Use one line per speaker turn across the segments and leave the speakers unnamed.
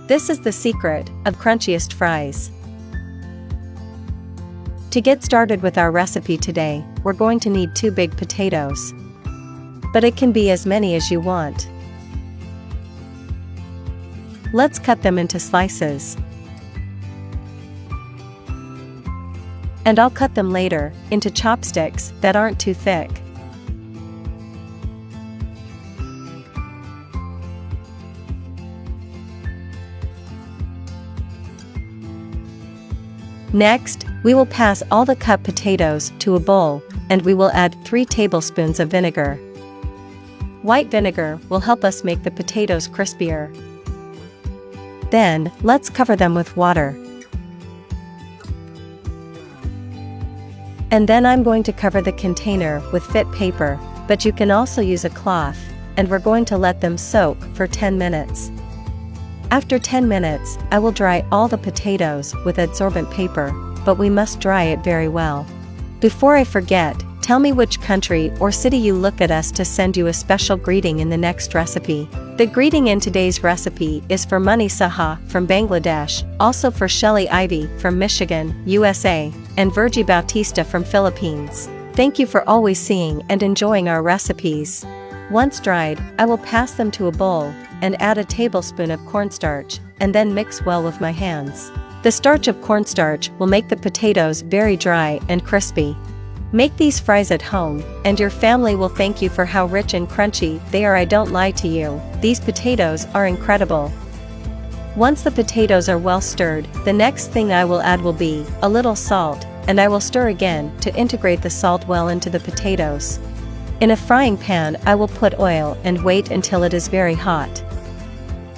This is the secret of crunchiest fries. To get started with our recipe today, we're going to need 2 big potatoes. But it can be as many as you want. Let's cut them into slices. And I'll cut them later, into chopsticks that aren't too thick. Next, we will pass all the cut potatoes to a bowl, and we will add 3 tablespoons of vinegar. White vinegar will help us make the potatoes crispier. Then, let's cover them with water. And then I'm going to cover the container with fit paper, but you can also use a cloth, and we're going to let them soak for 10 minutes. After 10 minutes, I will dry all the potatoes with absorbent paper, but we must dry it very well. Before I forget, tell me which country or city you look at us to send you a special greeting in the next recipe. The greeting in today's recipe is for Mani Saha from Bangladesh, also for Shelly Ivy from Michigan, USA, and Virgie Bautista from Philippines. Thank you for always seeing and enjoying our recipes. Once dried, I will pass them to a bowl, and add a tablespoon of cornstarch, and then mix well with my hands. The starch of cornstarch will make the potatoes very dry and crispy. Make these fries at home, and your family will thank you for how rich and crunchy they are. I don't lie to you, these potatoes are incredible. Once the potatoes are well stirred, the next thing I will add will be a little salt, and I will stir again to integrate the salt well into the potatoes. In a frying pan, I will put oil and wait until it is very hot.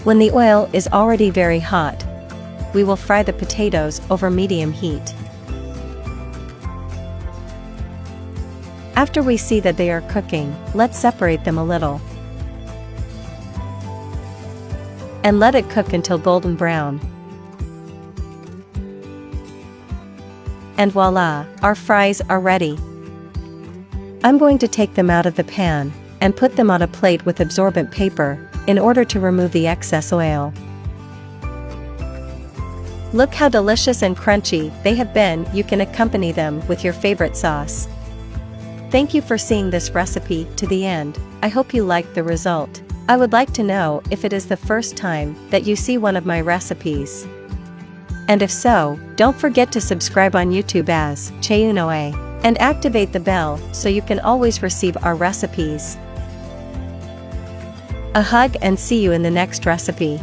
When the oil is already very hot, we will fry the potatoes over medium heat. After we see that they are cooking, let's separate them a little. And let it cook until golden brown. And voila, our fries are ready. I'm going to take them out of the pan, and put them on a plate with absorbent paper, in order to remove the excess oil. Look how delicious and crunchy they have been. You can accompany them with your favorite sauce. Thank you for seeing this recipe to the end. I hope you liked the result. I would like to know if it is the first time that you see one of my recipes. And if so, don't forget to subscribe on YouTube as Cheunoe, and activate the bell so you can always receive our recipes. A hug and see you in the next recipe.